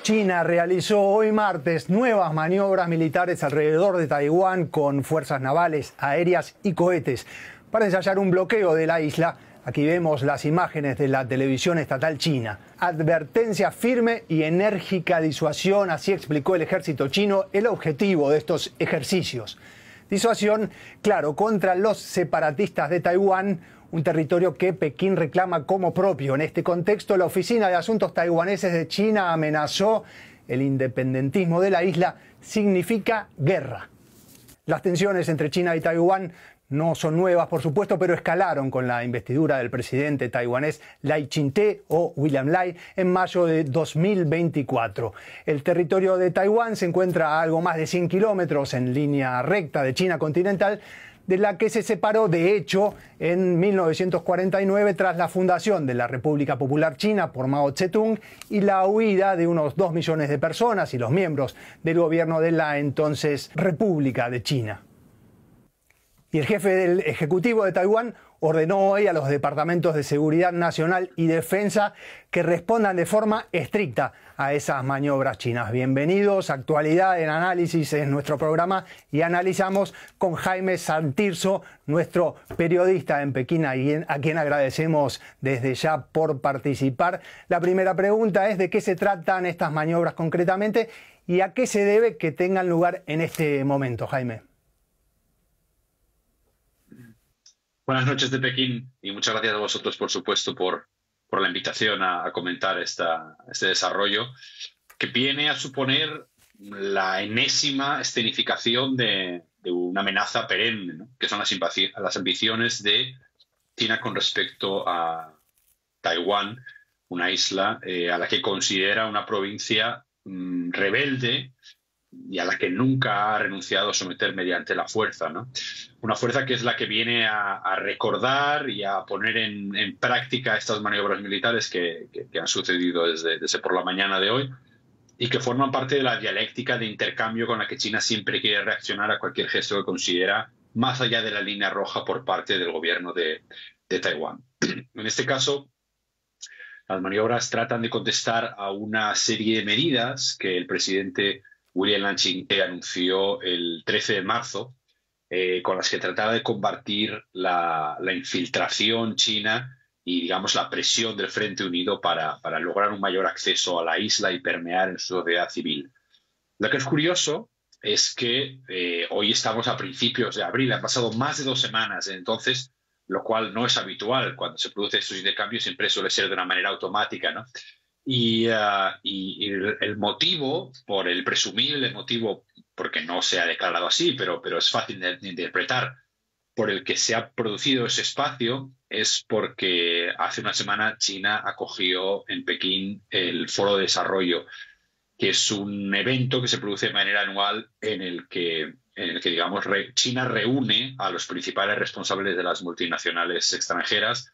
China realizó hoy martes nuevas maniobras militares alrededor de Taiwán con fuerzas navales, aéreas y cohetes para ensayar un bloqueo de la isla. Aquí vemos las imágenes de la televisión estatal china. Advertencia firme y enérgica disuasión, así explicó el ejército chino el objetivo de estos ejercicios. Disuasión, claro, contra los separatistas de Taiwán, un territorio que Pekín reclama como propio. En este contexto, la Oficina de Asuntos Taiwaneses de China amenazó el independentismo de la isla significa guerra. Las tensiones entre China y Taiwán no son nuevas, por supuesto, pero escalaron con la investidura del presidente taiwanés Lai Ching-te o William Lai en mayo de 2024. El territorio de Taiwán se encuentra a algo más de 100 kilómetros en línea recta de China continental, de la que se separó, de hecho, en 1949 tras la fundación de la República Popular China por Mao Zedong y la huida de unos 2 millones de personas y los miembros del gobierno de la entonces República de China. Y el jefe del Ejecutivo de Taiwán ordenó hoy a los departamentos de Seguridad Nacional y Defensa que respondan de forma estricta a esas maniobras chinas. Bienvenidos, Actualidad en Análisis es nuestro programa y analizamos con Jaime Santirso, nuestro periodista en Pekín, a quien agradecemos desde ya por participar. La primera pregunta es de qué se tratan estas maniobras concretamente y a qué se debe que tengan lugar en este momento, Jaime. Buenas noches de Pekín y muchas gracias a vosotros, por supuesto, por la invitación a comentar este desarrollo que viene a suponer la enésima escenificación de una amenaza perenne, ¿no? Que son las ambiciones de China con respecto a Taiwán, una isla a la que considera una provincia rebelde y a la que nunca ha renunciado a someter mediante la fuerza, ¿no? Una fuerza que es la que viene a recordar y a poner en práctica estas maniobras militares que han sucedido desde por la mañana de hoy y que forman parte de la dialéctica de intercambio con la que China siempre quiere reaccionar a cualquier gesto que considera más allá de la línea roja por parte del gobierno de Taiwán. En este caso, las maniobras tratan de contestar a una serie de medidas que el presidente William Ching-te anunció el 13 de marzo, con las que trataba de combatir la infiltración china y, digamos, la presión del Frente Unido para lograr un mayor acceso a la isla y permear en su sociedad civil. Lo que es curioso es que hoy estamos a principios de abril, han pasado más de 2 semanas, entonces, lo cual no es habitual cuando se producen estos intercambios, siempre suele ser de una manera automática, ¿no? Y el motivo, por el presumible motivo, porque no se ha declarado así, pero es fácil de interpretar, por el que se ha producido ese espacio, es porque hace una semana China acogió en Pekín el Foro de Desarrollo, que es un evento que se produce de manera anual en el que digamos, China reúne a los principales responsables de las multinacionales extranjeras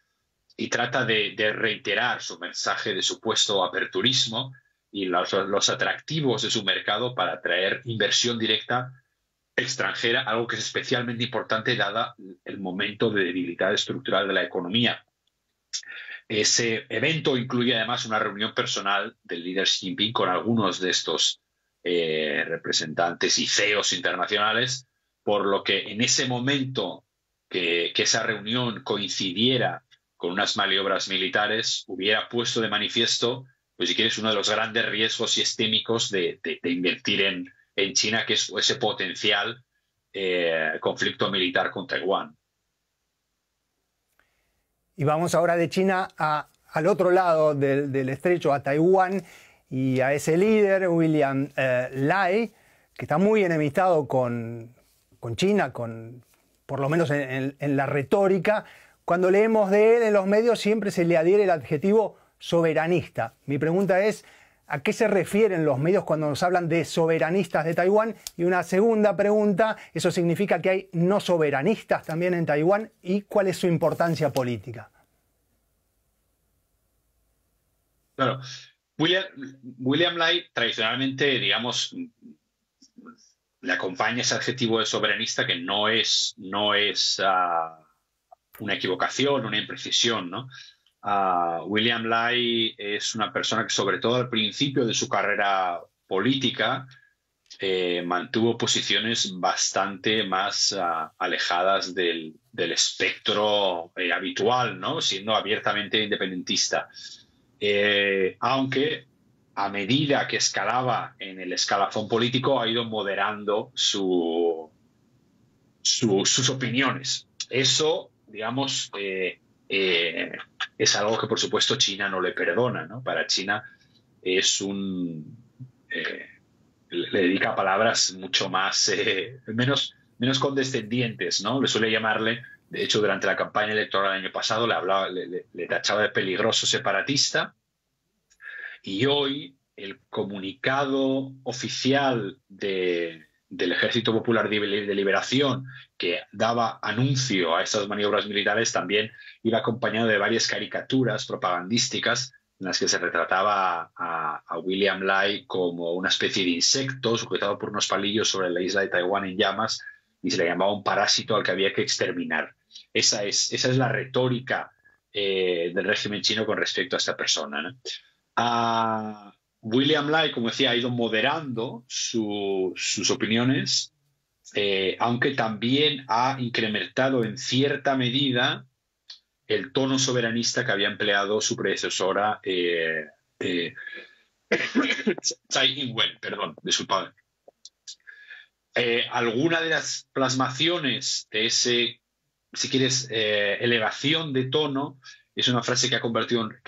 y trata de reiterar su mensaje de supuesto aperturismo y los atractivos de su mercado para atraer inversión directa extranjera, algo que es especialmente importante dada el momento de debilidad estructural de la economía. Ese evento incluye además una reunión personal del líder Xi Jinping con algunos de estos representantes y CEOs internacionales, por lo que en ese momento que esa reunión coincidiera con unas maniobras militares, hubiera puesto de manifiesto, pues si quieres, uno de los grandes riesgos sistémicos de invertir en China, que es ese potencial conflicto militar con Taiwán. Y vamos ahora de China al otro lado del estrecho, a Taiwán, y a ese líder, William Lai, que está muy enemistado con China, por lo menos en la retórica. Cuando leemos de él en los medios siempre se le adhiere el adjetivo soberanista. Mi pregunta es, ¿a qué se refieren los medios cuando nos hablan de soberanistas de Taiwán? Y una segunda pregunta, ¿eso significa que hay no soberanistas también en Taiwán? ¿Y cuál es su importancia política? Claro, William Lai tradicionalmente, digamos, le acompaña ese adjetivo de soberanista que no es una equivocación, una imprecisión, ¿no? William Lai es una persona que, sobre todo al principio de su carrera política, mantuvo posiciones bastante más alejadas del espectro habitual, ¿no? Siendo abiertamente independentista. Aunque a medida que escalaba en el escalafón político ha ido moderando sus opiniones. Eso, digamos, es algo que por supuesto China no le perdona, ¿no? Para China es le dedica palabras mucho más, menos condescendientes, ¿no? Le suele llamarle, de hecho, durante la campaña electoral del año pasado le tachaba de peligroso separatista, y hoy el comunicado oficial del Ejército Popular de Liberación, que daba anuncio a estas maniobras militares, también iba acompañado de varias caricaturas propagandísticas en las que se retrataba a William Lai como una especie de insecto sujetado por unos palillos sobre la isla de Taiwán en llamas, y se le llamaba un parásito al que había que exterminar. Esa es la retórica del régimen chino con respecto a esta persona, ¿no? William Lai, como decía, ha ido moderando sus opiniones, aunque también ha incrementado en cierta medida el tono soberanista que había empleado su predecesora Tsai Ing-wen, perdón, disculpad. Alguna de las plasmaciones de ese, si quieres, elevación de tono es una frase que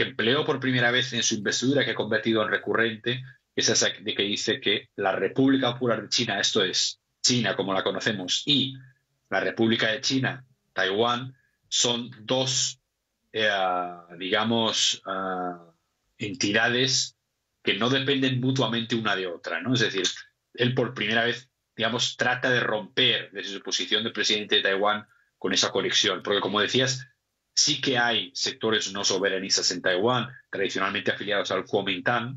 empleó por primera vez en su investidura, que ha convertido en recurrente, es esa de que dice que la República Popular de China, esto es China como la conocemos, y la República de China, Taiwán, son dos, digamos, entidades que no dependen mutuamente una de otra, ¿no? Es decir, él por primera vez, digamos, trata de romper desde su posición de presidente de Taiwán con esa conexión, porque como decías, sí que hay sectores no soberanistas en Taiwán, tradicionalmente afiliados al Kuomintang,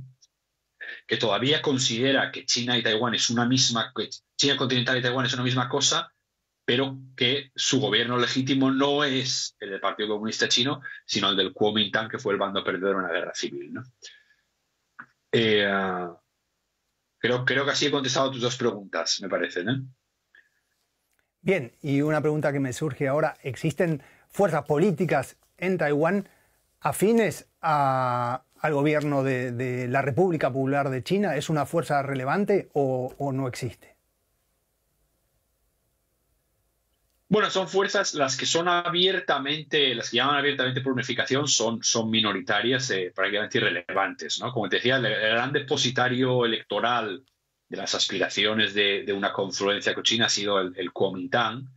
que todavía considera que China y Taiwán es una misma, que China continental y Taiwán es una misma cosa, pero que su gobierno legítimo no es el del Partido Comunista Chino, sino el del Kuomintang, que fue el bando perdedor en la guerra civil, ¿no? Creo que así he contestado a tus dos preguntas, me parece, ¿no? Bien, y una pregunta que me surge ahora, ¿existen fuerzas políticas en Taiwán afines al gobierno de la República Popular de China? ¿Es una fuerza relevante o no existe? Bueno, son fuerzas las que son abiertamente, las que llaman abiertamente por unificación, son minoritarias, prácticamente irrelevantes, ¿no? Como te decía, el gran depositario electoral de las aspiraciones de una confluencia con China ha sido el Kuomintang,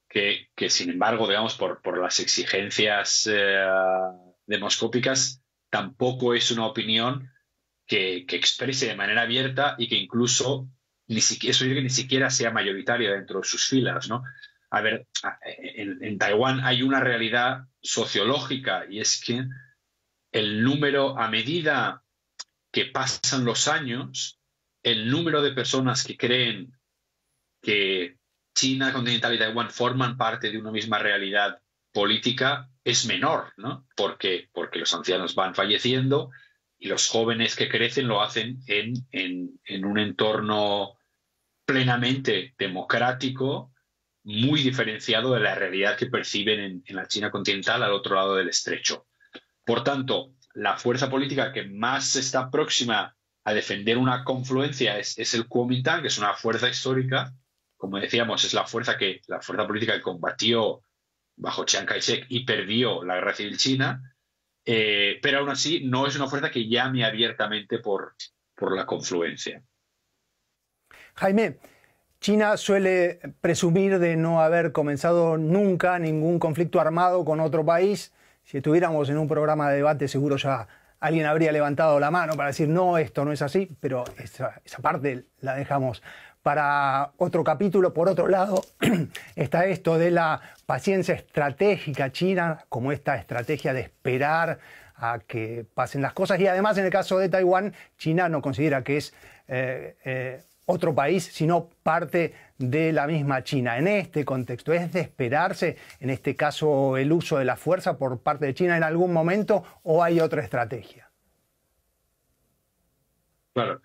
que sin embargo, digamos, por las exigencias demoscópicas, tampoco es una opinión que exprese de manera abierta y que incluso ni siquiera sea mayoritaria dentro de sus filas, ¿no? A ver, en Taiwán hay una realidad sociológica, y es que el número, a medida que pasan los años, el número de personas que creen que China continental y Taiwán forman parte de una misma realidad política es menor, ¿no? Porque los ancianos van falleciendo y los jóvenes que crecen lo hacen en un entorno plenamente democrático, muy diferenciado de la realidad que perciben en la China continental al otro lado del estrecho. Por tanto, la fuerza política que más está próxima a defender una confluencia es el Kuomintang, que es una fuerza histórica. Como decíamos, es la fuerza política que combatió bajo Chiang Kai-shek y perdió la guerra civil china, pero aún así no es una fuerza que llame abiertamente por la confluencia. Jaime, China suele presumir de no haber comenzado nunca ningún conflicto armado con otro país. Si estuviéramos en un programa de debate, seguro ya alguien habría levantado la mano para decir no, esto no es así, pero esa parte la dejamos para otro capítulo. Por otro lado, está esto de la paciencia estratégica china, como esta estrategia de esperar a que pasen las cosas. Y además, en el caso de Taiwán, China no considera que es otro país, sino parte de la misma China. En este contexto, ¿es de esperarse, en este caso, el uso de la fuerza por parte de China en algún momento o hay otra estrategia? Claro.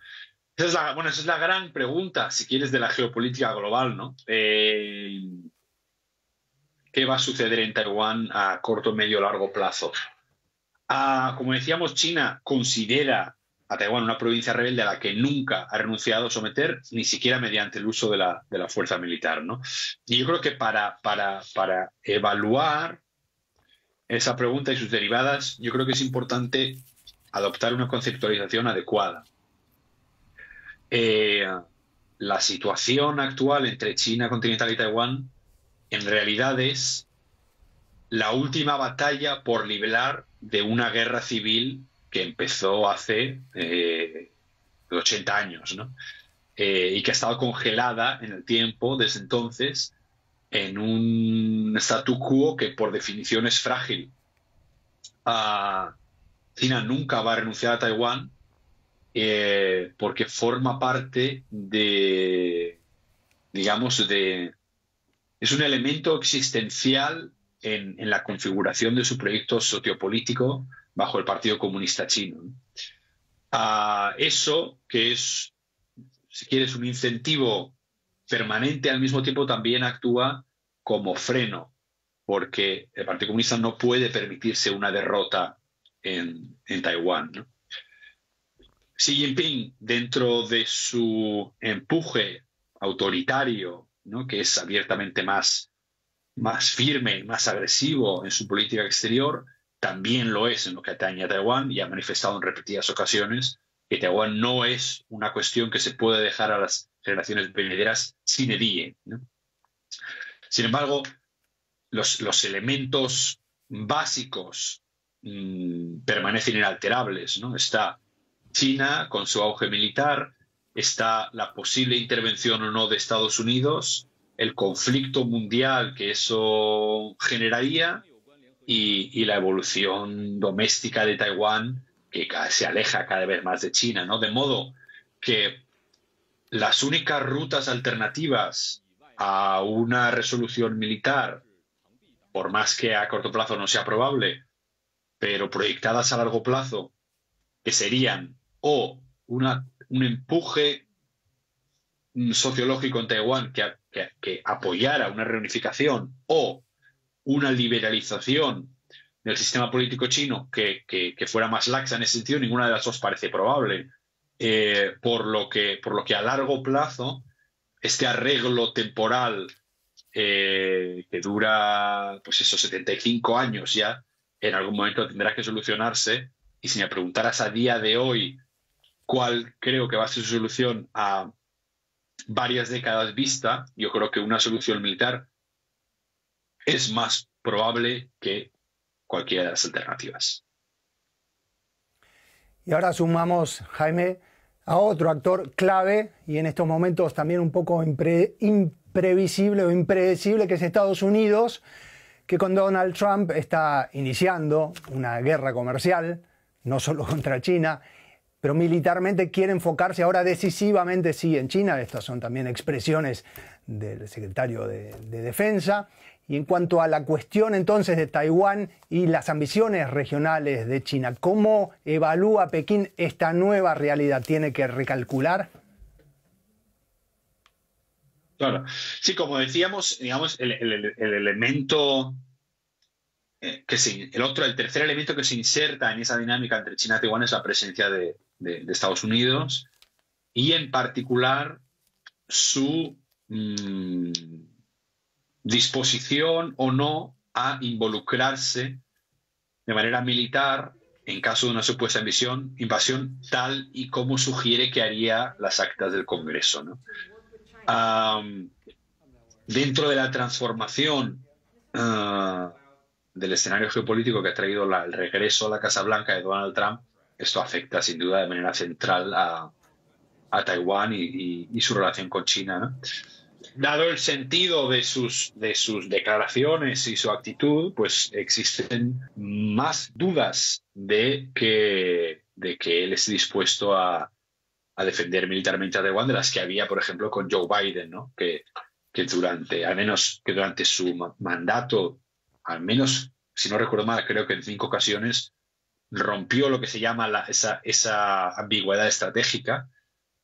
Esa es la gran pregunta, si quieres, de la geopolítica global, ¿no? ¿Qué va a suceder en Taiwán a corto, medio, largo plazo? Como decíamos, China considera a Taiwán una provincia rebelde a la que nunca ha renunciado a someter, ni siquiera mediante el uso de la fuerza militar, ¿no? Y yo creo que para evaluar esa pregunta y sus derivadas, yo creo que es importante adoptar una conceptualización adecuada. La situación actual entre China continental y Taiwán en realidad es la última batalla por librar de una guerra civil que empezó hace 80 años, ¿no? Y que ha estado congelada en el tiempo desde entonces en un statu quo que por definición es frágil. China nunca va a renunciar a Taiwán porque forma parte es un elemento existencial en la configuración de su proyecto sociopolítico bajo el Partido Comunista Chino. Eso, que es, si quieres, un incentivo permanente, al mismo tiempo también actúa como freno, porque el Partido Comunista no puede permitirse una derrota en Taiwán, ¿no? Xi Jinping, dentro de su empuje autoritario, ¿no?, que es abiertamente más firme, más agresivo en su política exterior, también lo es en lo que atañe a Taiwán y ha manifestado en repetidas ocasiones que Taiwán no es una cuestión que se puede dejar a las generaciones venideras sine die, ¿no? Sin embargo, los elementos básicos permanecen inalterables, ¿no? Está China con su auge militar, está la posible intervención o no de Estados Unidos, el conflicto mundial que eso generaría y la evolución doméstica de Taiwán que se aleja cada vez más de China, ¿no? De modo que las únicas rutas alternativas a una resolución militar, por más que a corto plazo no sea probable, pero proyectadas a largo plazo, que serían o un empuje sociológico en Taiwán que apoyara una reunificación o una liberalización del sistema político chino que fuera más laxa en ese sentido, ninguna de las dos parece probable. Por lo que a largo plazo este arreglo temporal que dura pues esos 75 años ya, en algún momento tendrá que solucionarse, y si me preguntaras a día de hoy cuál creo que va a ser su solución a varias décadas vista, yo creo que una solución militar es más probable que cualquiera de las alternativas. Y ahora sumamos, Jaime, a otro actor clave y en estos momentos también un poco imprevisible o impredecible, que es Estados Unidos, que con Donald Trump está iniciando una guerra comercial, no solo contra China, pero militarmente quiere enfocarse ahora decisivamente, sí, en China. Estas son también expresiones del secretario de Defensa. Y en cuanto a la cuestión entonces de Taiwán y las ambiciones regionales de China, ¿cómo evalúa Pekín esta nueva realidad? ¿Tiene que recalcular? Claro. Sí, como decíamos, digamos, el elemento el tercer elemento que se inserta en esa dinámica entre China y Taiwán es la presencia de Estados Unidos y en particular su disposición o no a involucrarse de manera militar en caso de una supuesta invasión tal y como sugiere que haría las actas del Congreso, ¿no? Dentro de la transformación del escenario geopolítico que ha traído el regreso a la Casa Blanca de Donald Trump, esto afecta sin duda de manera central a Taiwán y su relación con China, ¿no? Dado el sentido de sus declaraciones y su actitud, pues existen más dudas de que él esté dispuesto a a defender militarmente a Taiwán de las que había, por ejemplo, con Joe Biden, ¿no? Que durante su mandato, al menos, si no recuerdo mal, creo que en 5 ocasiones, rompió lo que se llama esa ambigüedad estratégica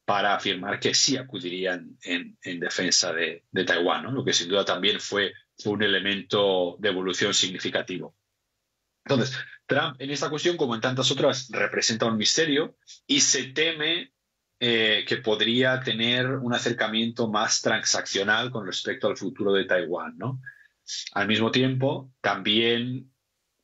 para afirmar que sí acudirían en defensa de Taiwán, ¿no? Lo que sin duda también fue un elemento de evolución significativo. Entonces, Trump en esta cuestión, como en tantas otras, representa un misterio y se teme que podría tener un acercamiento más transaccional con respecto al futuro de Taiwán, ¿no? Al mismo tiempo, también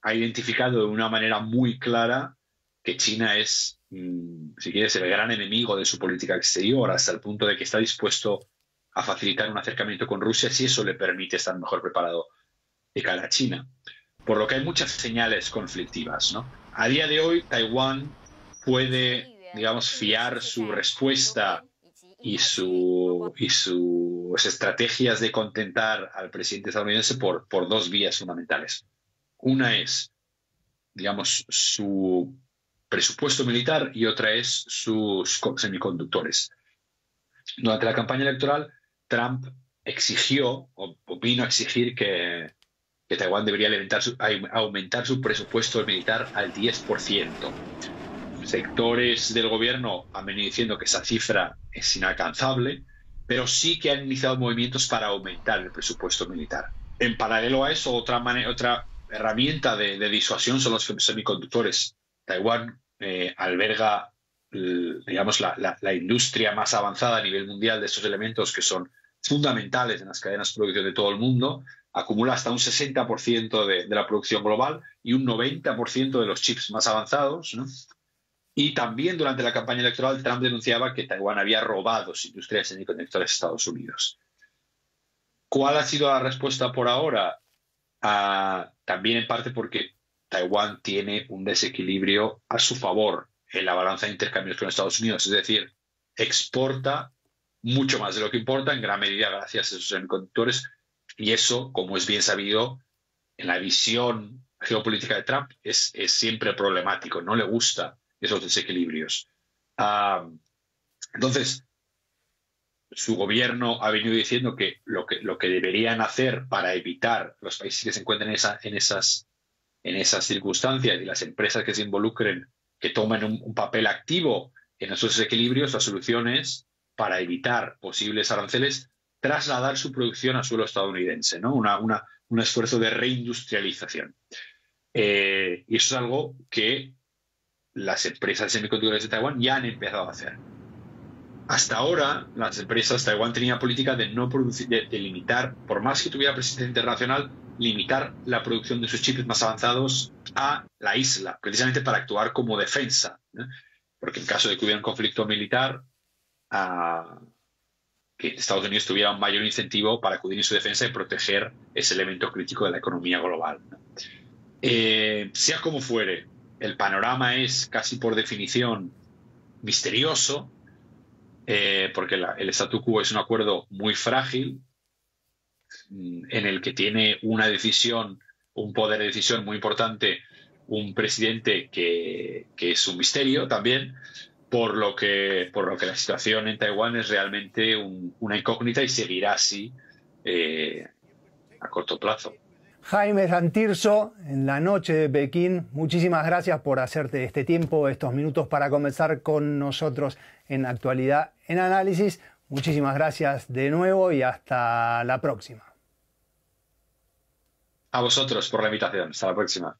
ha identificado de una manera muy clara que China es, si quieres, el gran enemigo de su política exterior, hasta el punto de que está dispuesto a facilitar un acercamiento con Rusia si eso le permite estar mejor preparado de cara a China. Por lo que hay muchas señales conflictivas, ¿no? A día de hoy, Taiwán puede, digamos, fiar su respuesta y sus estrategias de contentar al presidente estadounidense por 2 vías fundamentales. Una es, digamos, su presupuesto militar y otra es sus semiconductores. Durante la campaña electoral, Trump exigió o vino a exigir que Taiwán debería aumentar su presupuesto militar al 10%. Sectores del gobierno han venido diciendo que esa cifra es inalcanzable, pero sí que han iniciado movimientos para aumentar el presupuesto militar. En paralelo a eso, otra herramienta de disuasión son los semiconductores. Taiwán alberga, digamos, la industria más avanzada a nivel mundial de estos elementos que son fundamentales en las cadenas de producción de todo el mundo. Acumula hasta un 60% de la producción global y un 90% de los chips más avanzados, ¿no? Y también durante la campaña electoral Trump denunciaba que Taiwán había robado su industria de semiconductores a Estados Unidos. ¿Cuál ha sido la respuesta por ahora? También en parte porque Taiwán tiene un desequilibrio a su favor en la balanza de intercambios con Estados Unidos, es decir, exporta mucho más de lo que importa, en gran medida gracias a esos semiconductores, y eso, como es bien sabido, en la visión geopolítica de Trump es siempre problemático, no le gusta esos desequilibrios. Entonces, su gobierno ha venido diciendo que lo que deberían hacer para evitar los países que se encuentren en esas circunstancias y las empresas que se involucren, que tomen un papel activo en esos desequilibrios, la solución es, para evitar posibles aranceles, trasladar su producción a suelo estadounidense, ¿no? Un esfuerzo de reindustrialización. Y eso es algo que las empresas semiconductores de Taiwán ya han empezado a hacer. Hasta ahora, las empresas, Taiwán tenía política de no producir, de limitar, por más que tuviera presencia internacional, limitar la producción de sus chips más avanzados a la isla, precisamente para actuar como defensa, ¿no? Porque en caso de que hubiera un conflicto militar, que Estados Unidos tuviera un mayor incentivo para acudir en su defensa y proteger ese elemento crítico de la economía global, ¿no? Sea como fuere, el panorama es casi por definición misterioso, porque el statu quo es un acuerdo muy frágil, en el que tiene una decisión, un poder de decisión muy importante, un presidente que es un misterio también, por lo que la situación en Taiwán es realmente una incógnita y seguirá así a corto plazo. Jaime Santirso, en la noche de Pekín, muchísimas gracias por hacerte este tiempo, estos minutos para conversar con nosotros en Actualidad en Análisis. Muchísimas gracias de nuevo y hasta la próxima. A vosotros por la invitación. Hasta la próxima.